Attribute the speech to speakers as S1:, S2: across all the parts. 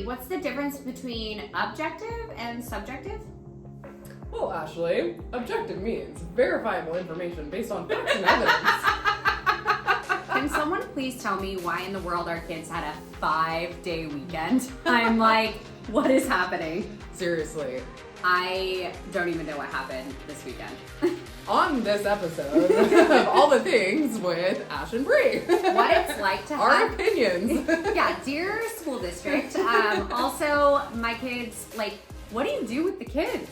S1: What's the difference between objective and subjective?
S2: Well, Ashley, objective means verifiable information based on facts and evidence.
S1: Can someone please tell me why in the world our kids had a 5-day weekend? I'm like, what is happening?
S2: Seriously.
S1: I don't even know what happened this weekend.
S2: On this episode of All the Things with Ash and Bree.
S1: What it's like to
S2: Our
S1: have...
S2: opinions.
S1: Yeah, dear school district. Also, my kids, like, what do you do with the kids?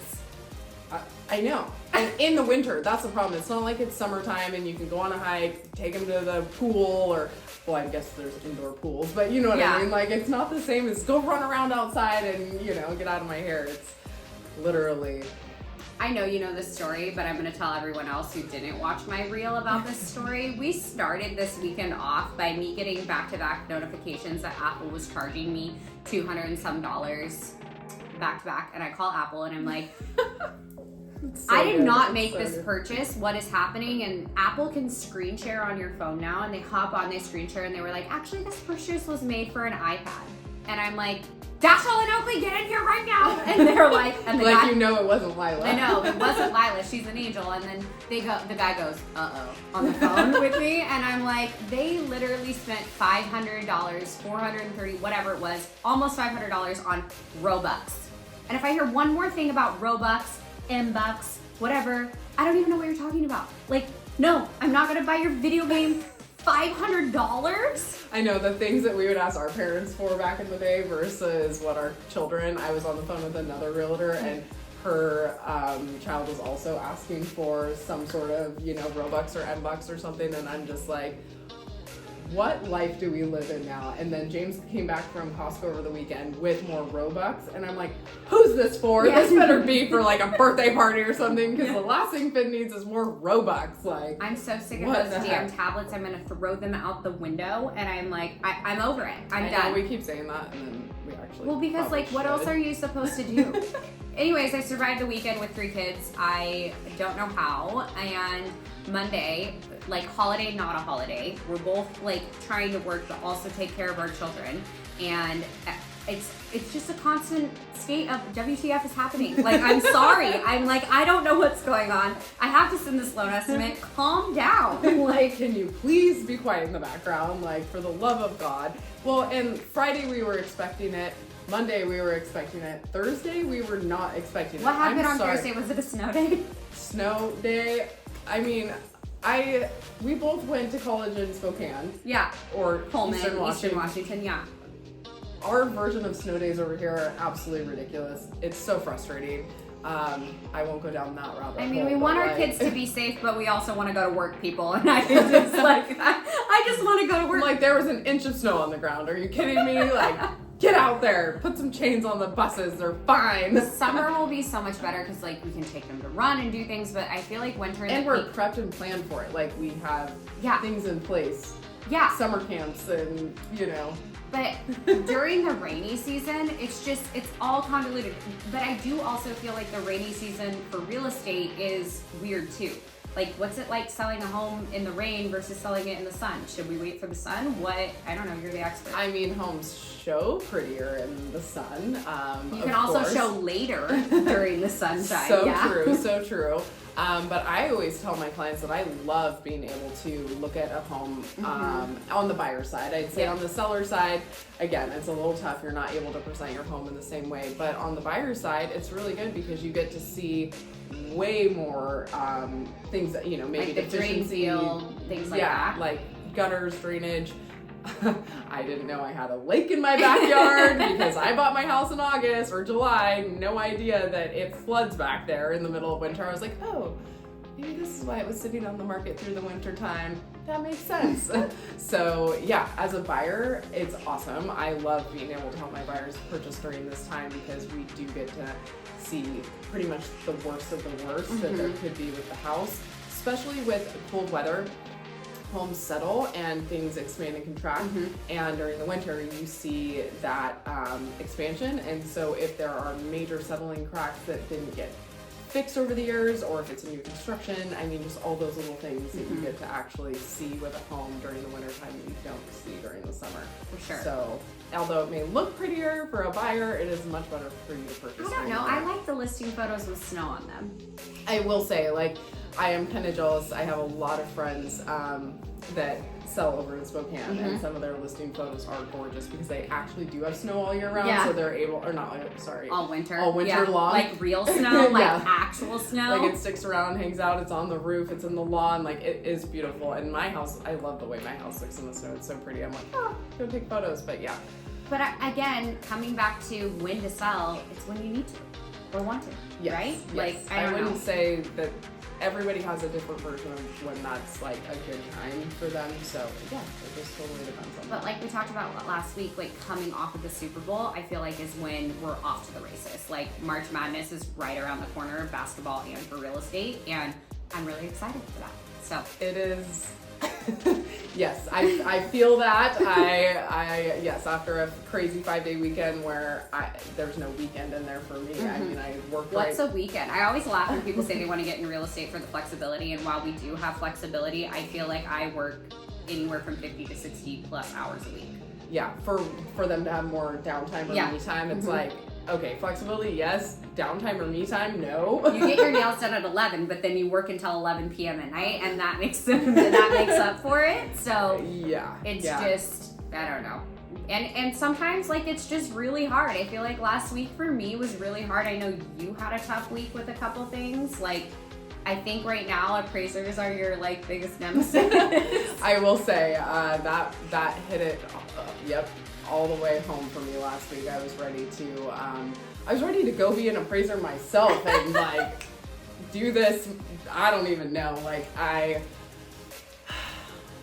S2: I know. And in the winter, that's the problem. It's not like it's summertime and you can go on a hike, take them to the pool or, well, I guess there's indoor pools, but you know what I mean? Like, it's not the same as go run around outside and, you know, get out of my hair. It's literally...
S1: I know you know this story, but I'm going to tell everyone else who didn't watch my reel about this story. We started this weekend off by me getting back-to-back notifications that Apple was charging me $200 and some back-to-back, and I call Apple and I'm like...
S2: So
S1: I did
S2: good.
S1: not
S2: It's
S1: make
S2: so
S1: this
S2: good.
S1: purchase. What is happening? And Apple can screen share on your phone now, and they hop on, they screen share, and they were like, actually, this purchase was made for an iPad. And I'm like, Dashiell and Oakley, get in here right now. And they're like, and the
S2: like
S1: guy,
S2: you know it wasn't Lila.
S1: I know, it wasn't Lila, she's an angel. And then the guy goes, uh-oh, on the phone with me. And I'm like, they literally spent $500, $430, whatever it was, almost $500 on Robux. And if I hear one more thing about Robux, M-Bucks, whatever, I don't even know what you're talking about. Like, no, I'm not gonna buy your video game $500?
S2: I know the things that we would ask our parents for back in the day versus what our children. I was on the phone with another realtor and her child was also asking for some sort of, you know, Robux or M-Bucks or something, and I'm just like, what life do we live in now? And then James came back from Costco over the weekend with more Robux, and I'm like, who's this for?
S1: Yeah.
S2: This better be for like a birthday party or something, because the last thing Finn needs is more Robux. Like,
S1: I'm so sick of
S2: What
S1: those
S2: the
S1: damn
S2: heck?
S1: tablets. I'm gonna throw them out the window, and I'm like, I'm over it. I'm
S2: I
S1: done.
S2: know we keep saying that, and then we actually
S1: Well, because
S2: probably
S1: like, what else
S2: should.
S1: are you supposed to do? Anyways, I survived the weekend with 3 kids. I don't know how. And Monday, like holiday, not a holiday. We're both like trying to work, but also take care of our children. And it's just a constant state of WTF is happening. Like, I'm sorry. I'm like, I don't know what's going on. I have to send this loan estimate. Calm down. Like,
S2: Can you please be quiet in the background, like, for the love of God? Well, and Friday we were expecting it. Monday we were expecting it. Thursday we were not expecting
S1: what
S2: it.
S1: happened
S2: I'm
S1: on
S2: sorry.
S1: Thursday? Was it a snow day?
S2: Snow day. I mean, we both went to college in Spokane
S1: Yeah.
S2: or
S1: Pullman,
S2: Eastern Washington.
S1: yeah.
S2: Our version of snow days over here are absolutely ridiculous. It's so frustrating. I won't go down that rabbit
S1: I mean,
S2: hole,
S1: we want
S2: but,
S1: our
S2: like,
S1: kids to be safe, but we also want to go to work, people. And I just like, I just want to go to work.
S2: Like, there was an inch of snow on the ground. Are you kidding me? Like, get out there. Put some chains on the buses. They're fine.
S1: Summer will be so much better because like we can take them to run and do things, but I feel like winter
S2: And we're prepped and planned for it. Like, we have
S1: Yeah.
S2: things in place.
S1: yeah.
S2: Summer camps and, you know.
S1: But during the rainy season, it's all convoluted. But I do also feel like the rainy season for real estate is weird too. Like, what's it like selling a home in the rain versus selling it in the sun? Should we wait for the sun? What? I don't know. You're the expert.
S2: I mean, homes show prettier in the sun.
S1: You
S2: of
S1: can also
S2: course.
S1: show later during the sunshine.
S2: So
S1: yeah.
S2: true, so true. But I always tell my clients that I love being able to look at a home on the buyer side. I'd say
S1: Yeah.
S2: on the seller side, again, it's a little tough. You're not able to present your home in the same way. But on the buyer side, it's really good because you get to see way more things that, you know, maybe
S1: Like the drain
S2: deficiency.
S1: seal, things like
S2: yeah,
S1: that.
S2: like gutters, drainage. I didn't know I had a lake in my backyard because I bought my house in August or July. No idea that it floods back there in the middle of winter. I was like, oh, maybe this is why it was sitting on the market through the winter time. That makes sense. So yeah, as a buyer, it's awesome. I love being able to help my buyers purchase during this time because we do get to see pretty much the worst of the worst that there could be with the house, especially with cold weather. Homes settle and things expand and contract, and during the winter you see that expansion. And so if there are major settling cracks that didn't get fixed over the years, or if it's a new construction, I mean, just all those little things that you get to actually see with a home during the winter time that you don't see during the summer.
S1: For sure.
S2: So although it may look prettier for a buyer, it is much better for you to purchase.
S1: I don't know. I like the listing photos with snow on them.
S2: I will say, like, I am kind of jealous. I have a lot of friends that sell over in Spokane, and some of their listing photos are gorgeous because they actually do have snow all year round, so they're able, or not, sorry,
S1: all winter
S2: long,
S1: like real snow, like actual snow,
S2: like it sticks around, hangs out, it's on the roof, it's in the lawn, like it is beautiful. And my house, I love the way my house looks in the snow. It's so pretty. I'm like, go take photos. But yeah,
S1: but again, coming back to when to sell, it's when you need to or want to.
S2: Yes,
S1: right?
S2: Yes.
S1: Like
S2: I wouldn't say that everybody has a different version of when that's like a good time for them. So yeah, it just totally depends on.
S1: But like we talked about last week, like coming off of the Super Bowl, I feel like is when we're off to the races. Like March Madness is right around the corner, basketball and for real estate, and I'm really excited for that. So
S2: it is. Yes, I feel that. I yes, after a crazy 5-day weekend where there's no weekend in there for me. I mean, I work.
S1: What's a weekend? I always laugh when people say they want to get in real estate for the flexibility, and while we do have flexibility, I feel like I work anywhere from 50 to 60 plus hours a week.
S2: Yeah, for them to have more downtime or me time, it's like, okay, flexibility, yes. Downtime or me time, no.
S1: You get your nails done at 11, but then you work until 11 p.m. at night, and that makes up for it. So it's just, I don't know. And sometimes like it's just really hard. I feel like last week for me was really hard. I know you had a tough week with a couple things. Like I think right now appraisers are your like biggest nemesis.
S2: I will say that hit it. All the way home for me last week. I was ready to go be an appraiser myself and like do this. I don't even know.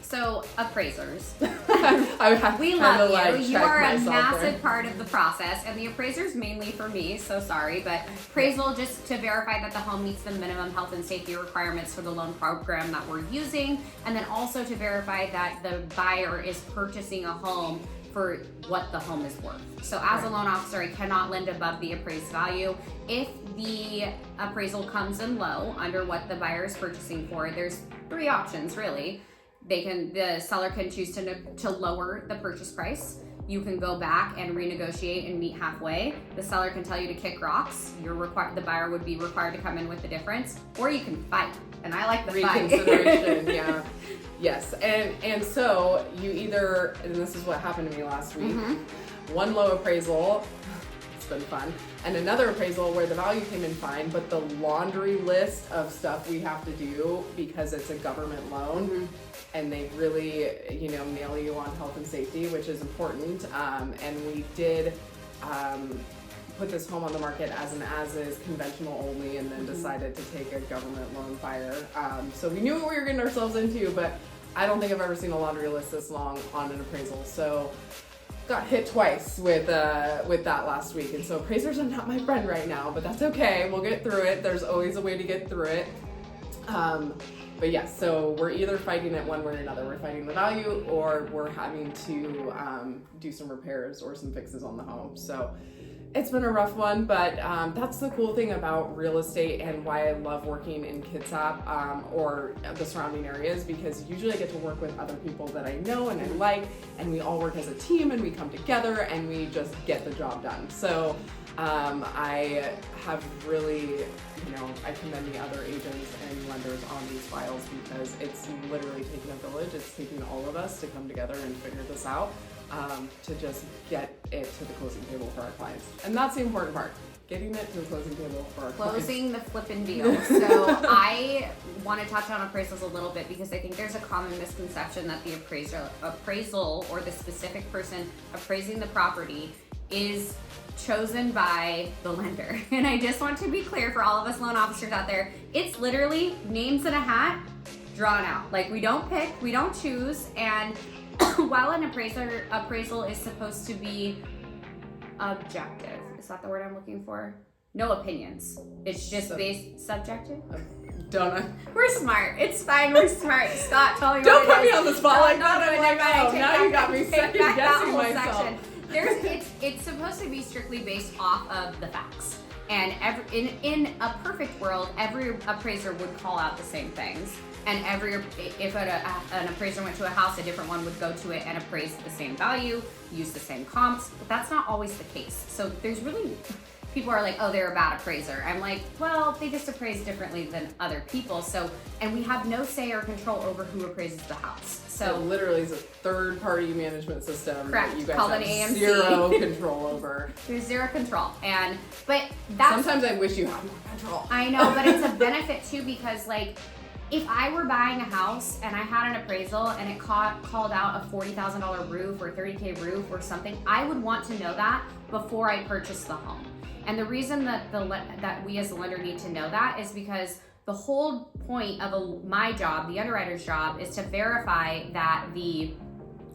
S1: So appraisers,
S2: we
S1: love you. Like, you are a massive part of the process, and the appraisers mainly for me. So sorry, but appraisal just to verify that the home meets the minimum health and safety requirements for the loan program that we're using, and then also to verify that the buyer is purchasing a home for what the home is worth. So as a loan officer, I cannot lend above the appraised value. If the appraisal comes in low under what the buyer is purchasing for, there's 3 options really. The seller can choose to lower the purchase price. You can go back and renegotiate and meet halfway. The seller can tell you to kick rocks. The buyer would be required to come in with the difference, or you can fight. And I like the
S2: reconsideration. Yeah. Yes, and so you either, and this is what happened to me last week, one low appraisal, it's been fun, and another appraisal where the value came in fine, but the laundry list of stuff we have to do because it's a government loan, and they really, nail you on health and safety, which is important, and we did put this home on the market as an as-is conventional only, and then decided to take a government loan buyer. So we knew what we were getting ourselves into, but I don't think I've ever seen a laundry list this long on an appraisal. So got hit twice with that last week, and so appraisers are not my friend right now, but that's okay. We'll get through it. There's always a way to get through it. But yeah, so we're either fighting it one way or another. We're fighting the value, or we're having to do some repairs or some fixes on the home. So it's been a rough one, but that's the cool thing about real estate and why I love working in Kitsap or the surrounding areas, because usually I get to work with other people that I know and I like, and we all work as a team and we come together and we just get the job done. So I have really, I commend the other agents and lenders on these files, because it's literally taking a village. It's taking all of us to come together and figure this out. To just get it to the closing table for our clients. And that's the important part, getting it to the closing table for our clients.
S1: Closing the flippin' deal. So I want to touch on appraisals a little bit, because I think there's a common misconception that the appraisal or the specific person appraising the property is chosen by the lender. And I just want to be clear for all of us loan officers out there, it's literally names in a hat drawn out. Like, we don't pick, we don't choose, and while an appraisal is supposed to be objective, is that the word I'm looking for? No opinions. It's just subjective.
S2: Don't.
S1: We're smart. It's fine. We're smart. Scott, tell me.
S2: Don't put me on the spot like that.
S1: I'm
S2: now you got me second guessing myself.
S1: It's supposed to be strictly based off of the facts. And in a perfect world, every appraiser would call out the same things. And if an appraiser went to a house, a different one would go to it and appraise the same value, use the same comps, but that's not always the case. So there's really, people are like, oh, they're a bad appraiser. I'm like, well, they just appraise differently than other people. So, and we have no say or control over who appraises the house. So
S2: it literally is a third-party management system
S1: correct.
S2: that you guys
S1: Called
S2: have
S1: an AMC.
S2: zero control over.
S1: There's zero control. But that's...
S2: Sometimes I wish you had more control.
S1: I know, but it's a benefit too, because like, if I were buying a house and I had an appraisal and it called out a $40,000 roof or $30K roof or something, I would want to know that before I purchase the home. And the reason that that we as a lender need to know that is because the whole point of my job, the underwriter's job, is to verify that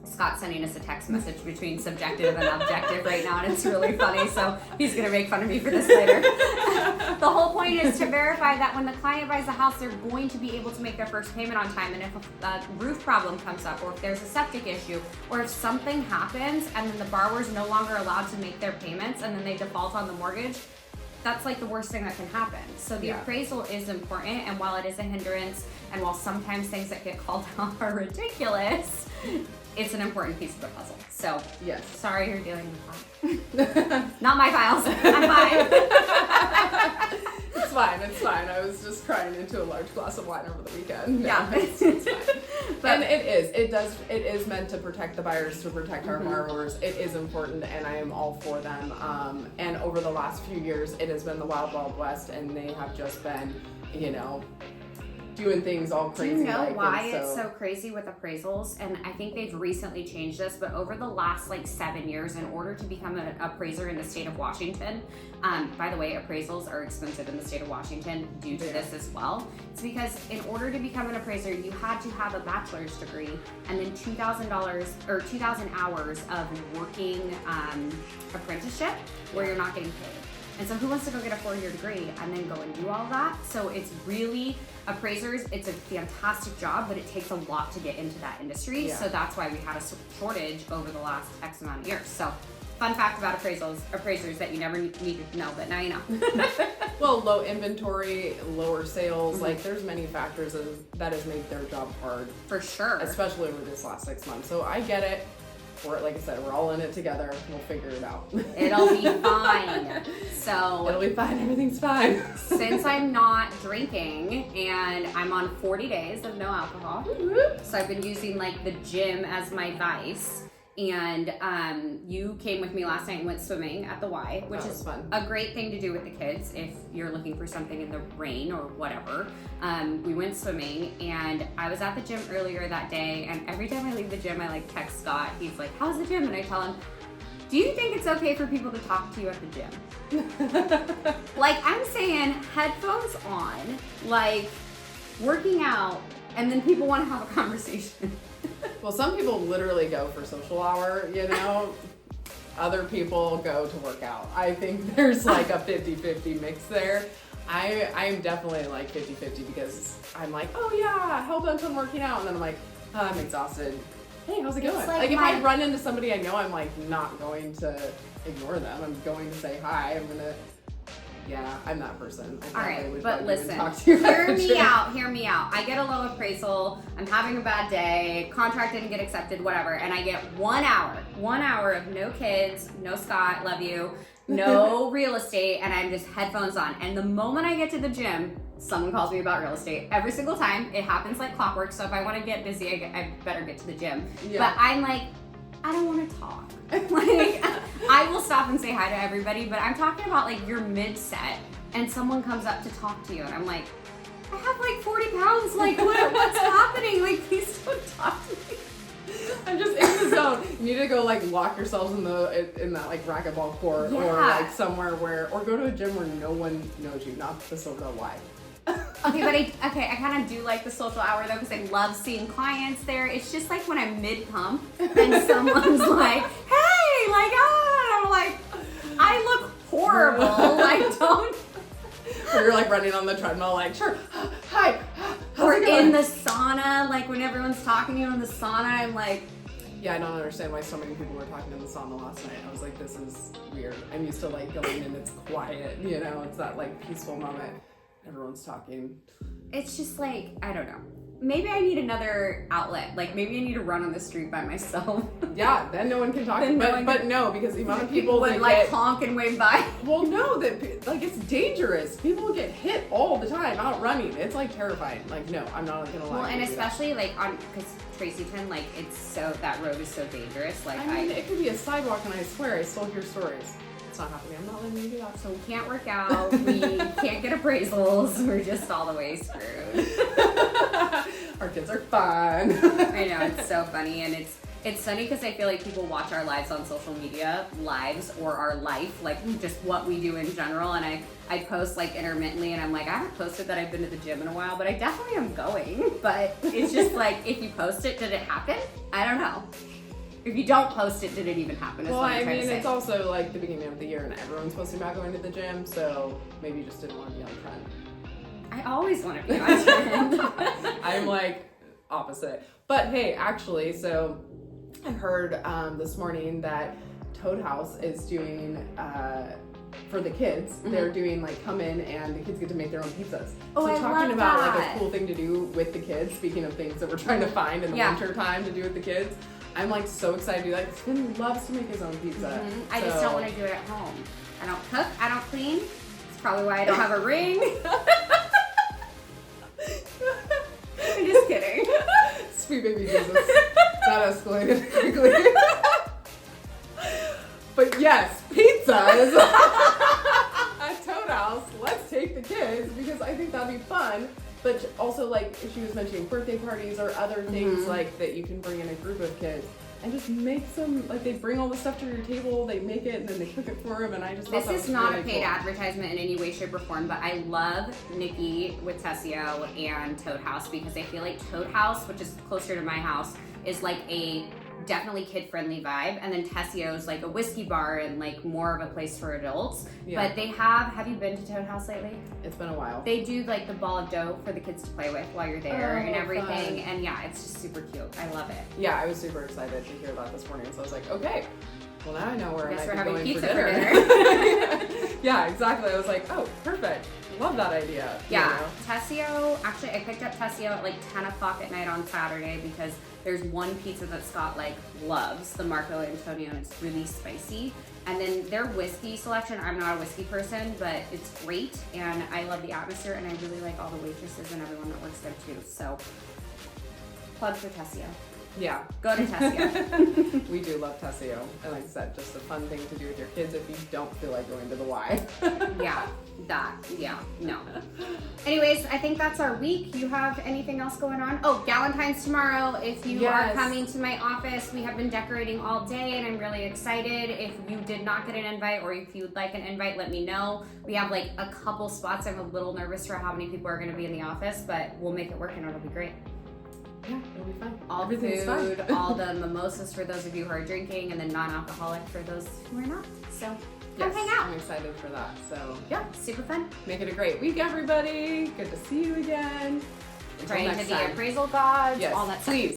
S1: Scott's sending us a text message between subjective and objective right now, and it's really funny, so he's gonna make fun of me for this later. The whole point is to verify that when the client buys a house, they're going to be able to make their first payment on time, and if a roof problem comes up, or if there's a septic issue, or if something happens and then the borrower's no longer allowed to make their payments and then they default on the mortgage, that's like the worst thing that can happen. So the appraisal is important, and while it is a hindrance, and while sometimes things that get called out are ridiculous, it's an important piece of the puzzle. So,
S2: yes.
S1: Sorry you're dealing with that. Not my files. I'm fine.
S2: It's fine. I was just crying into a large glass of wine over the weekend. No,
S1: Yeah.
S2: it's fine. And it is meant to protect the buyers, to protect our borrowers. It is important, and I am all for them. And over the last few years, it has been the wild, wild west, and they have just been, doing things all crazy.
S1: Do you know why it's so crazy with appraisals? And I think they've recently changed this, but over the last 7 years, in order to become an appraiser in the state of Washington, by the way, appraisals are expensive in the state of Washington due to this as well. It's because in order to become an appraiser, you had to have a bachelor's degree and then $2,000 or 2,000 hours of working apprenticeship where you're not getting paid. And so who wants to go get a 4-year degree and then go and do all that? So it's really, appraisers, it's a fantastic job, but it takes a lot to get into that industry. So that's why we had a shortage over the last X amount of years. So fun fact about appraisers that you never needed to know, but now you know.
S2: Well, low inventory, lower sales, there's many factors that has made their job hard.
S1: For sure.
S2: Especially over this last 6 months. So I get it. Like I said, we're all in it together. We'll figure it out.
S1: It'll be fine. So
S2: it'll be fine. Everything's fine.
S1: Since I'm not drinking and I'm on 40 days of no alcohol, so I've been using the gym as my vice. And you came with me last night and went swimming at the Y, which is
S2: fun.
S1: A great thing to do with the kids if you're looking for something in the rain or whatever. We went swimming, and I was at the gym earlier that day, and every time I leave the gym, I text Scott. He's like, how's the gym? And I tell him, do you think it's okay for people to talk to you at the gym? I'm saying headphones on, working out, and then people want to have a conversation.
S2: Well, some people literally go for social hour, Other people go to work out. I think there's a 50-50 mix there. I'm definitely 50-50 because I'm oh yeah, hell bent on working out. And then I'm oh, I'm exhausted. Hey, how's it going? If I run into somebody I know, I'm not going to ignore them. I'm going to say hi. I'm that person.
S1: All right, but listen, hear me out. I get a low appraisal, I'm having a bad day, contract didn't get accepted, whatever, and I get 1 hour of no kids, no Scott, love you, no real estate, and I'm just headphones on. And the moment I get to the gym, someone calls me about real estate. Every single time, it happens like clockwork, so if I want to get busy, I better get to the gym. Yeah. But I'm I don't want to talk. I will stop and say hi to everybody, but I'm talking about you're mid-set and someone comes up to talk to you and I'm I have 40 pounds, what's happening? Please don't talk to me.
S2: I'm just in the zone. You need to go lock yourselves in that racquetball court or somewhere or go to a gym where no one knows you, not the SoCal Y.
S1: Okay, I kind of do the social hour though because I love seeing clients there. It's just when I'm mid-pump and someone's hey, I'm I look horrible. Don't.
S2: Or you're running on the treadmill, sure, hi.
S1: Or in the sauna, when everyone's talking to you in the sauna, I'm
S2: yeah, I don't understand why so many people were talking in the sauna last night. I was this is weird. I'm used to going and it's quiet, it's that peaceful moment. Everyone's talking.
S1: It's just I don't know. maybe I need another outlet. Like maybe I need to run on the street by myself.
S2: Yeah, then no one can talk.
S1: Then no
S2: But,
S1: one
S2: but
S1: can-
S2: no, because the amount of people
S1: would
S2: that
S1: like
S2: get...
S1: honk and wave by.
S2: Well, no, that like it's dangerous. People get hit all the time out running. It's like terrifying. Like, no, I'm not gonna lie.
S1: Well, and
S2: to do that.
S1: especially like because Tracyton, like it's so that road is so dangerous. Like
S2: I mean, it could be a sidewalk, and I swear I still hear stories. It's not happening. I'm not letting you do that.
S1: so we can't work out. We can't get appraisals. We're just all the way screwed.
S2: Our kids are fun.
S1: I know, it's so funny, and it's funny because I feel like people watch our lives on social media, lives or our life, like just what we do in general, and I post like intermittently, and I'm like, I haven't posted that I've been to the gym in a while, but I definitely am going, but it's just like, if you post it, did it happen? I don't know. If you don't post it, did it even happen? Is
S2: Well,
S1: what I'm
S2: I
S1: trying to
S2: mean,
S1: say.
S2: it's also like the beginning of the year, and everyone's posting about going to the gym, so maybe you just didn't want to be on trend.
S1: I always want to be on trend.
S2: I'm like opposite. But hey, actually, so I heard this morning that Toad House is doing for the kids. They're doing like come in and the kids get to make their own pizzas.
S1: Oh,
S2: so
S1: I
S2: talking
S1: love
S2: about like
S1: that.
S2: a cool thing to do with the kids. Speaking of things that we're trying to find in the
S1: Yeah.
S2: winter time to do with the kids, I'm like so excited to do that. Finn loves to make his own pizza.
S1: I just don't want to do it at home. I don't cook, I don't clean. It's probably why I don't have a ring. I'm just kidding.
S2: Sweet baby Jesus. That escalated quickly. But yes, pizzas at Toad House. Let's take the kids because I think that'd be fun. But also, like she was mentioning, birthday parties or other things like that you can bring in a group of kids and just make some. Like they bring all the stuff to your table, they make it, and then they cook it for them. And I just thought
S1: This
S2: that
S1: is
S2: was
S1: not
S2: really
S1: a paid
S2: cool.
S1: advertisement in any way, shape, or form, but I love Nikki with Tessio and Toad House because I feel like Toad House, which is closer to my house, is like a definitely kid-friendly vibe, and then Tessio's like a whiskey bar and like more of a place for adults.
S2: Yeah.
S1: But they have you been to Toad House lately?
S2: It's been a while.
S1: They do like the ball of dough for the kids to play with while you're there
S2: Oh,
S1: and everything.
S2: fun.
S1: And yeah, it's just super cute. I love it.
S2: Yeah, I was super excited to hear that this morning. So I was like, okay, well now I know where
S1: Guess
S2: I
S1: we're
S2: might be
S1: having
S2: going
S1: pizza
S2: for
S1: for
S2: dinner. Yeah, exactly. I was like, oh, perfect. Love that idea. you
S1: Yeah,
S2: know?
S1: Tessio, actually I picked up Tessio at like 10 o'clock at night on Saturday because there's one pizza that Scott like loves, the Marco Antonio, and it's really spicy. And then their whiskey selection, I'm not a whiskey person, but it's great and I love the atmosphere and I really like all the waitresses and everyone that works there too. So, plug for Tessio.
S2: Yeah.
S1: Go to Tessio.
S2: We do love Tessio. And like I said, just a fun thing to do with your kids if you don't feel like going to the Y.
S1: No. Anyways, I think that's our week. You have anything else going on? Oh, Galentine's tomorrow. If you are
S2: Yes.
S1: coming to my office, we have been decorating all day and I'm really excited. If you did not get an invite or if you would like an invite, let me know. We have like a couple spots. I'm a little nervous for how many people are going to be in the office, but we'll make it work and it'll be great.
S2: Yeah, it'll be fun.
S1: All the
S2: Everything's
S1: food,
S2: fun.
S1: all the mimosas for those of you who are drinking, and then non-alcoholic for those who are not. So come
S2: Yes,
S1: hang out.
S2: I'm excited for that. So yeah,
S1: Super fun.
S2: make it a great week, everybody. Good to see you again. Until
S1: Praying
S2: next
S1: to the
S2: time.
S1: appraisal gods,
S2: Yes,
S1: all that stuff.
S2: please.